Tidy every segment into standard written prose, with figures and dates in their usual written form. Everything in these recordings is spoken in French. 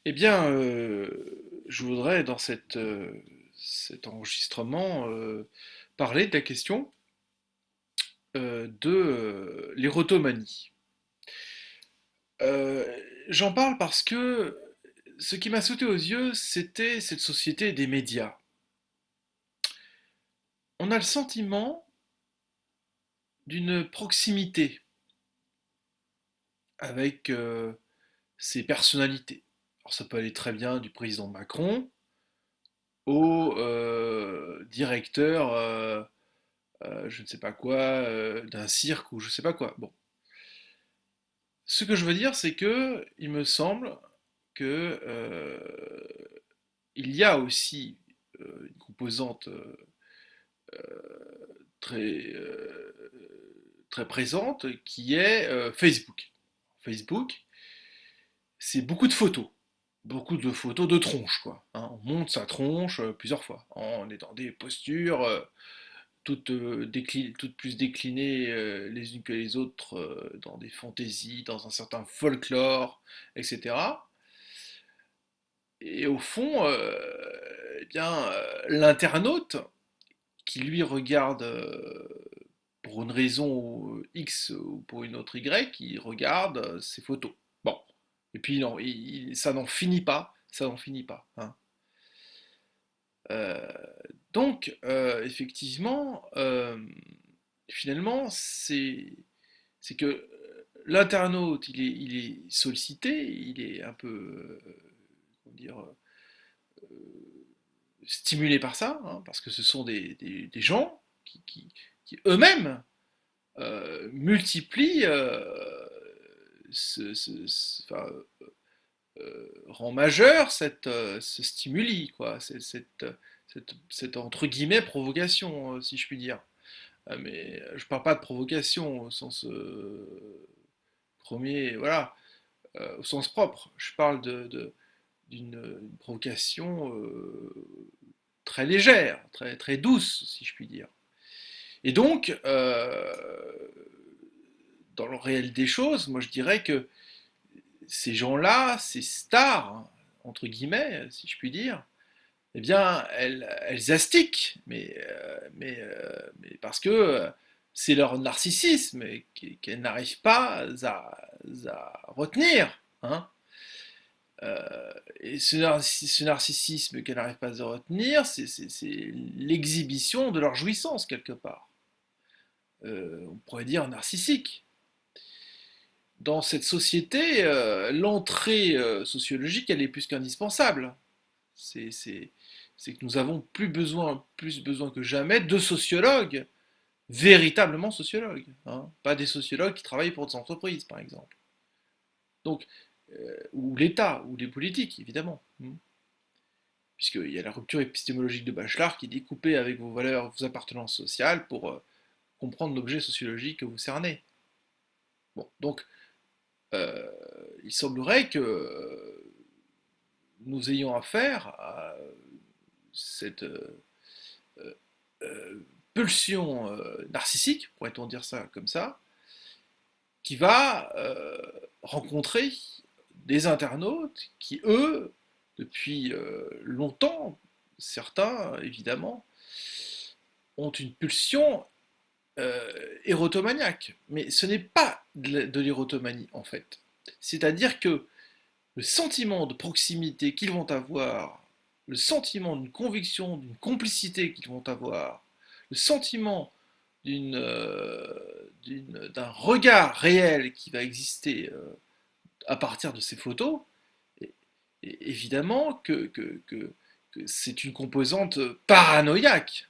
Eh bien, je voudrais dans cet enregistrement parler de la question de l'érotomanie. Euh, J'en parle parce que ce qui m'a sauté aux yeux, c'était cette société des médias. On a le sentiment d'une proximité avec ces personnalités. Alors ça peut aller très bien du président Macron au directeur je ne sais pas quoi, d'un cirque ou je sais pas quoi. Bon. Ce que je veux dire, c'est que il me semble que il y a aussi une composante très, très présente qui est Facebook. Facebook, c'est beaucoup de photos de tronche, quoi. Hein. On monte sa tronche plusieurs fois. On est dans des postures toutes plus déclinées les unes que les autres dans des fantaisies, dans un certain folklore, etc. Et au fond, eh bien, l'internaute qui lui regarde pour une raison X ou pour une autre Y, il regarde ses photos. Bon. Et puis non, ça n'en finit pas, ça n'en finit pas. Hein. Euh, donc, effectivement, finalement, c'est que l'internaute, il est sollicité, il est un peu, comment dire, stimulé par ça, hein, parce que ce sont des gens qui eux-mêmes multiplient, enfin, rend majeur ce stimuli, quoi, cette entre guillemets provocation, si je puis dire. Mais je parle pas de provocation au sens premier, voilà, au sens propre. Je parle d'une provocation très légère, très douce, si je puis dire. Et donc, dans le réel des choses, moi je dirais que ces gens-là, ces stars, hein, entre guillemets, si je puis dire, eh bien, elles astiquent, mais parce que c'est leur narcissisme qu'elles n'arrivent pas à retenir. Hein. Et ce narcissisme qu'elles n'arrivent pas à retenir, c'est l'exhibition de leur jouissance, quelque part. On pourrait dire narcissique. Dans cette société, l'entrée sociologique, elle est plus qu'indispensable. C'est c'est- c'est que nous avons plus besoin que jamais de sociologues, véritablement sociologues. Hein. Pas des sociologues qui travaillent pour des entreprises, par exemple. Donc, ou l'État, ou les politiques, évidemment. Puisqu'il y a la rupture épistémologique de Bachelard qui est découpée avec vos valeurs, vos appartenances sociales pour comprendre l'objet sociologique que vous cernez. Bon, donc, euh, il semblerait que nous ayons affaire à cette pulsion narcissique, pourrait-on dire ça comme ça, qui va rencontrer des internautes qui, eux, depuis longtemps, certains évidemment, ont une pulsion érotomaniaque. Mais ce n'est pas de l'érotomanie en fait. C'est-à-dire que le sentiment de proximité qu'ils vont avoir, le sentiment d'une conviction, d'une complicité qu'ils vont avoir, le sentiment d'un regard réel qui va exister à partir de ces photos, et, et évidemment que c'est une composante paranoïaque.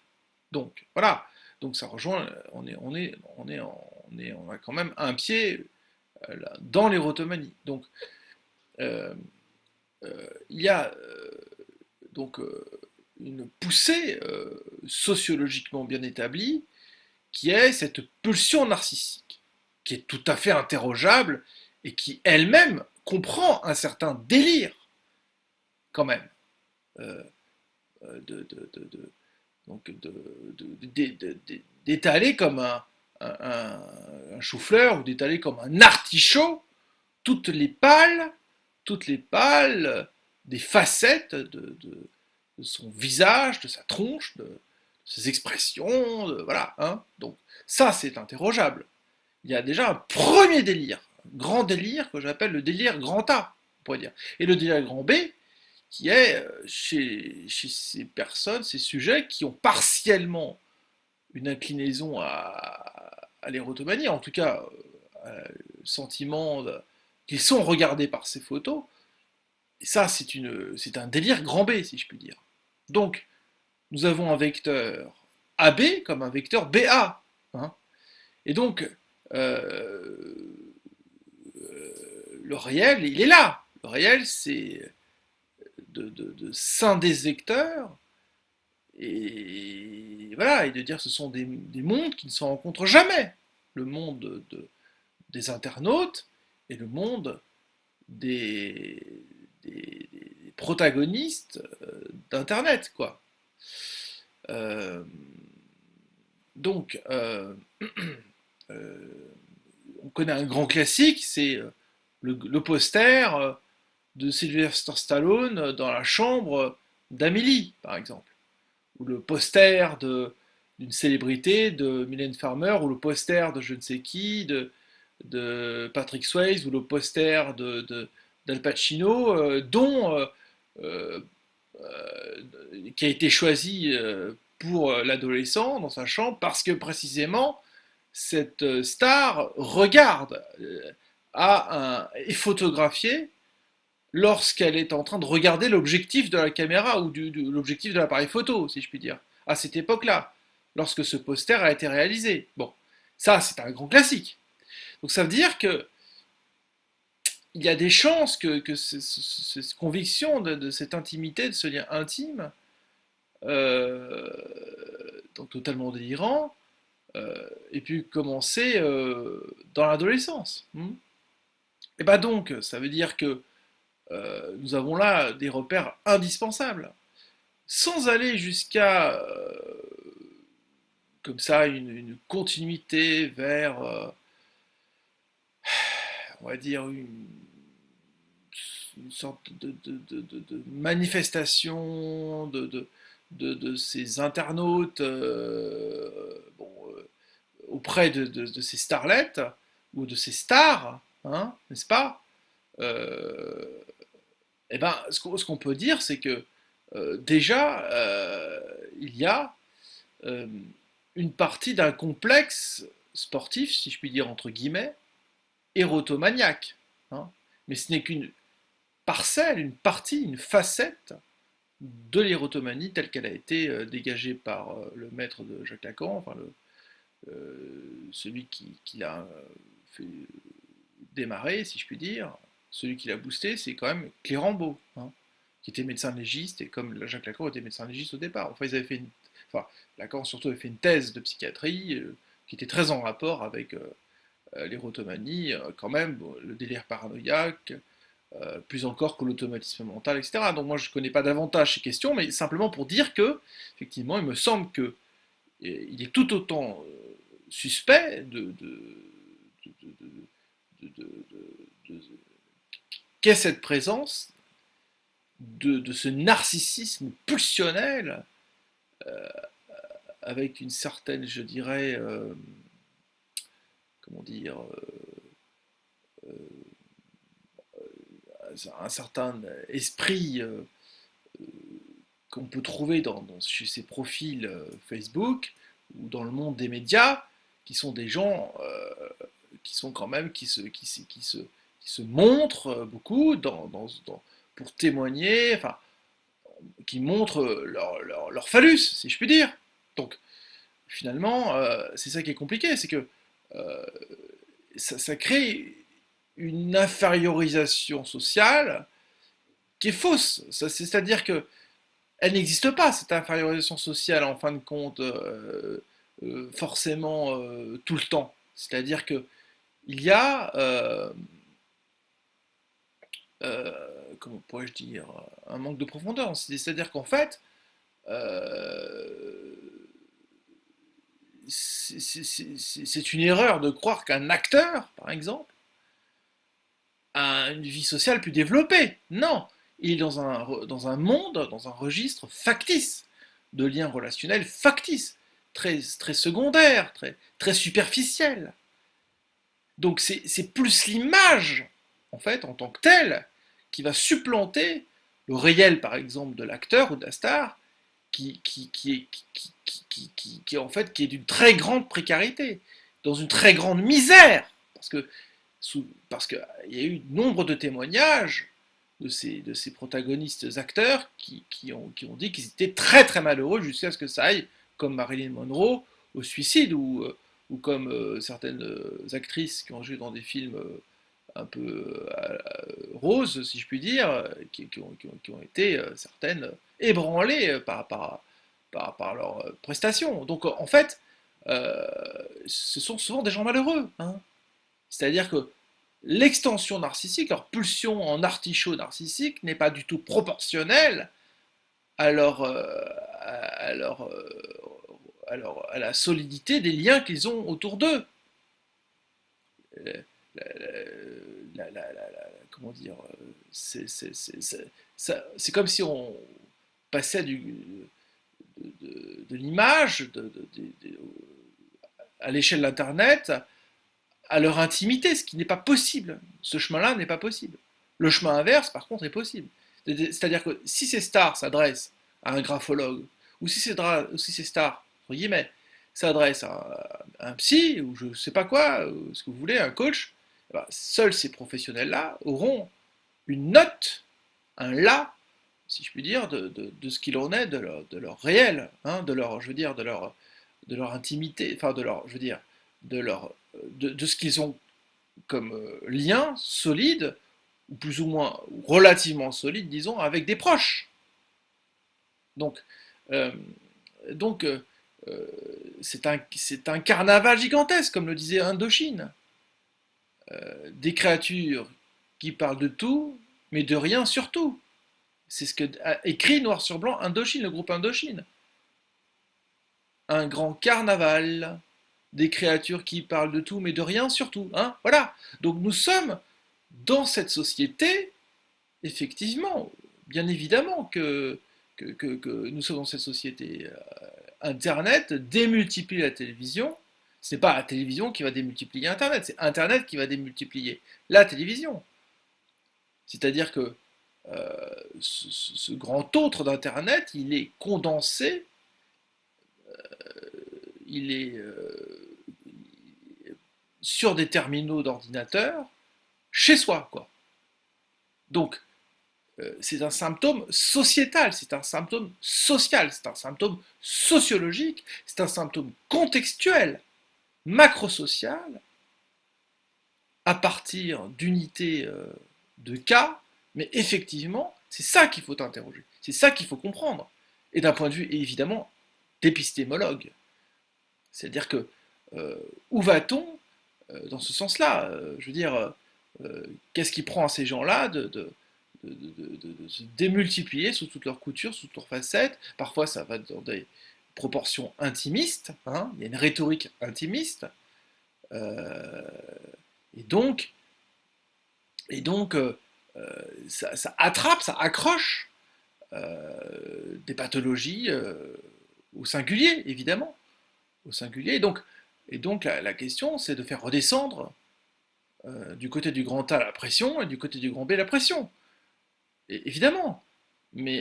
Donc voilà, donc ça rejoint, on a quand même un pied dans l'érotomanie. Donc euh, il y a donc une poussée sociologiquement bien établie qui est cette pulsion narcissique, qui est tout à fait interrogeable et qui elle-même comprend un certain délire quand même. Euh, donc d'étaler comme un chou-fleur ou d'étaler comme un artichaut toutes les pales des facettes de son visage, de sa tronche, de ses expressions, voilà. Hein. Donc ça, c'est interrogeable. Il y a déjà un premier délire, un grand délire que j'appelle le délire grand A, on pourrait dire. Et le délire grand B, qui est chez ces personnes, ces sujets qui ont partiellement une inclinaison à l'érotomanie, en tout cas le sentiment qu'ils sont regardés par ces photos. Et ça, c'est un délire grand B, si je puis dire. Donc, nous avons un vecteur AB comme un vecteur BA. Hein. Et donc, le réel, il est là. Le réel, c'est de scinder ce vecteur et voilà, et de dire que ce sont des mondes qui ne se rencontrent jamais. Le monde des internautes et le monde des, des protagonistes d'Internet, quoi. Euh, donc, on connaît un grand classique, c'est le poster de Sylvester Stallone dans la chambre d'Amélie, par exemple, ou le poster d'une célébrité de Mylène Farmer, ou le poster de je ne sais qui, de Patrick Swayze, ou le poster d'Al Pacino, dont euh, qui a été choisi pour l'adolescent dans sa chambre parce que précisément cette star regarde est photographiée lorsqu'elle est en train de regarder l'objectif de la caméra ou l'objectif de l'appareil photo, si je puis dire, à cette époque-là, lorsque ce poster a été réalisé. Bon, ça c'est un grand classique. Donc ça veut dire que il y a des chances que cette conviction de cette intimité, de ce lien intime, euh, donc totalement délirant, ait pu commencer dans l'adolescence. Et bah donc, ça veut dire que nous avons là des repères indispensables, sans aller jusqu'à comme ça une continuité vers, on va dire, une sorte de manifestation de ces internautes bon, auprès de ces starlets ou de ces stars, hein, n'est-ce pas euh, Eh ben, ce qu'on peut dire, c'est que déjà, il y a euh, une partie d'un complexe sportif, si je puis dire entre guillemets, érotomaniaque. Hein. Mais ce n'est qu'une parcelle, une partie, une facette de l'érotomanie telle qu'elle a été dégagée par le maître de Jacques Lacan, enfin celui qui l'a fait démarrer, si je puis dire, celui qui l'a boosté, c'est quand même Clérambault, hein, qui était médecin légiste, et comme Jacques Lacan était médecin légiste au départ. Enfin, ils avaient fait enfin, Lacan surtout avait fait une thèse de psychiatrie qui était très en rapport avec l'érotomanie, quand même, bon, le délire paranoïaque, plus encore que l'automatisme mental, etc. Donc moi je ne connais pas davantage ces questions, mais simplement pour dire que, effectivement, il me semble que il est tout autant suspect qu'est cette présence de ce narcissisme pulsionnel avec une certaine, je dirais, comment dire, un certain esprit qu'on peut trouver chez ces profils Facebook ou dans le monde des médias, qui sont des gens qui sont quand même qui se montrent beaucoup pour témoigner, enfin, qui montrent leur phallus, si je puis dire. Donc, finalement, c'est ça qui est compliqué, c'est que euh, ça crée une infériorisation sociale qui est fausse. C'est-à-dire que elle n'existe pas, cette infériorisation sociale, en fin de compte, forcément tout le temps. C'est-à-dire que il y a, comment pourrais-je dire, un manque de profondeur. C'est-à-dire qu'en fait, euh, c'est une erreur de croire qu'un acteur, par exemple, a une vie sociale plus développée. Non, il est dans un monde, dans un registre factice, de liens relationnels factices, très secondaires, très superficiels. Donc c'est plus l'image, en fait, en tant que telle, qui va supplanter le réel, par exemple, de l'acteur ou de la star, en fait, qui est d'une très grande précarité, dans une très grande misère, parce qu'il y a eu nombre de témoignages de ces protagonistes acteurs qui ont dit qu'ils étaient très très malheureux jusqu'à ce que ça aille, comme Marilyn Monroe, au suicide, ou comme certaines actrices qui ont joué dans des films un peu roses, si je puis dire, qui ont été certaines ébranlées par leurs prestations. Donc en fait, euh, ce sont souvent des gens malheureux, hein. C'est-à-dire que l'extension narcissique, leur pulsion en artichaut narcissique, n'est pas du tout proportionnelle à à à la solidité des liens qu'ils ont autour d'eux. Comment dire, c'est comme si on passait de l'image à l'échelle d'Internet à leur intimité, ce qui n'est pas possible. Ce chemin-là n'est pas possible. Le chemin inverse, par contre, est possible. C'est-à-dire que si ces stars s'adressent à un graphologue, ou si ces stars, entre guillemets, s'adressent à un psy, ou je ne sais pas quoi, ou ce que vous voulez, un coach, eh ben, seuls ces professionnels-là auront une note, un là, si je puis dire, de ce qu'il en est de leur réel, hein, de leur, je veux dire, de leur intimité, enfin de leur, je veux dire, de ce qu'ils ont comme lien solide, ou plus ou moins ou relativement solide, disons, avec des proches. Donc, euh, donc c'est un carnaval gigantesque, comme le disait Indochine. Des créatures qui parlent de tout, mais de rien surtout. C'est ce que a écrit noir sur blanc Indochine, le groupe Indochine. Un grand carnaval, des créatures qui parlent de tout mais de rien surtout. Hein, voilà. Donc nous sommes dans cette société, effectivement, bien évidemment que nous sommes dans cette société. Internet démultiplie la télévision. Ce n'est pas la télévision qui va démultiplier Internet, c'est Internet qui va démultiplier la télévision. C'est-à-dire que ce grand autre d'Internet, il est condensé, il est sur des terminaux d'ordinateur, chez soi, quoi. Donc, c'est un symptôme sociétal, c'est un symptôme social, c'est un symptôme sociologique, c'est un symptôme contextuel, macrosocial, à partir d'unités de cas, mais effectivement, c'est ça qu'il faut interroger, c'est ça qu'il faut comprendre. Et d'un point de vue, évidemment, d'épistémologue. C'est-à-dire que où va-t-on dans ce sens-là Je veux dire, qu'est-ce qui prend à ces gens-là de se démultiplier sous toutes leurs coutures, sous toutes leurs facettes? Parfois, ça va dans des proportions intimistes, hein, il y a une rhétorique intimiste, euh, et donc, et donc ça attrape, ça accroche des pathologies au singulier, évidemment, au singulier. Et donc la question, c'est de faire redescendre du côté du grand A la pression et du côté du grand B la pression. Et, évidemment. Mais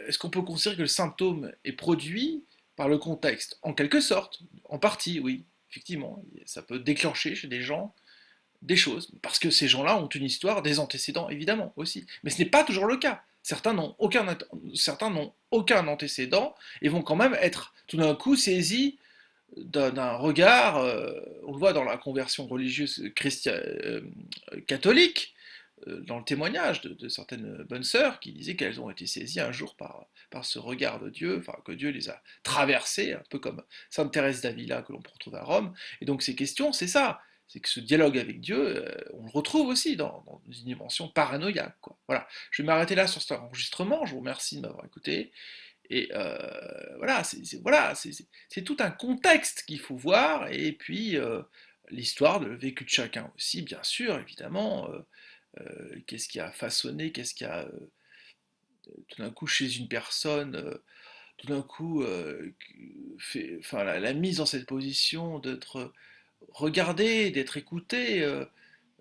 est-ce qu'on peut considérer que le symptôme est produit par le contexte? En quelque sorte, en partie, oui, effectivement. Ça peut déclencher chez des gens des choses, parce que ces gens-là ont une histoire, des antécédents, évidemment, aussi. Mais ce n'est pas toujours le cas. Certains n'ont aucun antécédent et vont quand même être tout d'un coup saisis d'un regard, on le voit dans la conversion religieuse catholique, dans le témoignage de certaines bonnes sœurs qui disaient qu'elles ont été saisies un jour par ce regard de Dieu, enfin que Dieu les a traversées, un peu comme Sainte Thérèse d'Avila que l'on peut retrouver à Rome. Et donc ces questions, c'est ça, c'est que ce dialogue avec Dieu, on le retrouve aussi dans une dimension paranoïaque, quoi. Voilà, je vais m'arrêter là sur cet enregistrement, je vous remercie de m'avoir écouté, et voilà, c'est tout un contexte qu'il faut voir, et puis l'histoire, le vécu de chacun aussi, bien sûr, évidemment. Qu'est-ce qui a façonné, qu'est-ce qui a tout d'un coup chez une personne, tout d'un coup, enfin, la mise dans cette position d'être regardé, d'être écouté,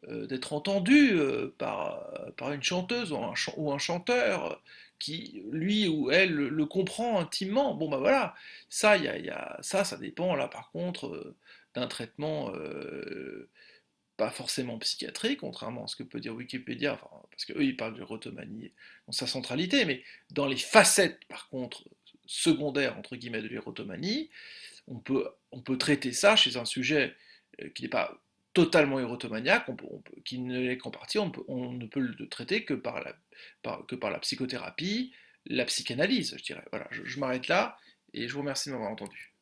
d'être entendu par une chanteuse ou un chanteur qui, lui ou elle, le comprend intimement. Bon, bah voilà, ça, ça dépend, là, par contre, d'un traitement pas forcément psychiatrique, contrairement à ce que peut dire Wikipédia, enfin, parce qu'eux, ils parlent de l'érotomanie dans sa centralité, mais dans les facettes, par contre, secondaires, entre guillemets, de l'érotomanie, on peut traiter ça chez un sujet qui n'est pas totalement érotomaniaque, qui ne l'est qu'en partie, on ne peut le traiter que que par la psychothérapie, la psychanalyse, je dirais. Voilà, je m'arrête là et je vous remercie de m'avoir entendu.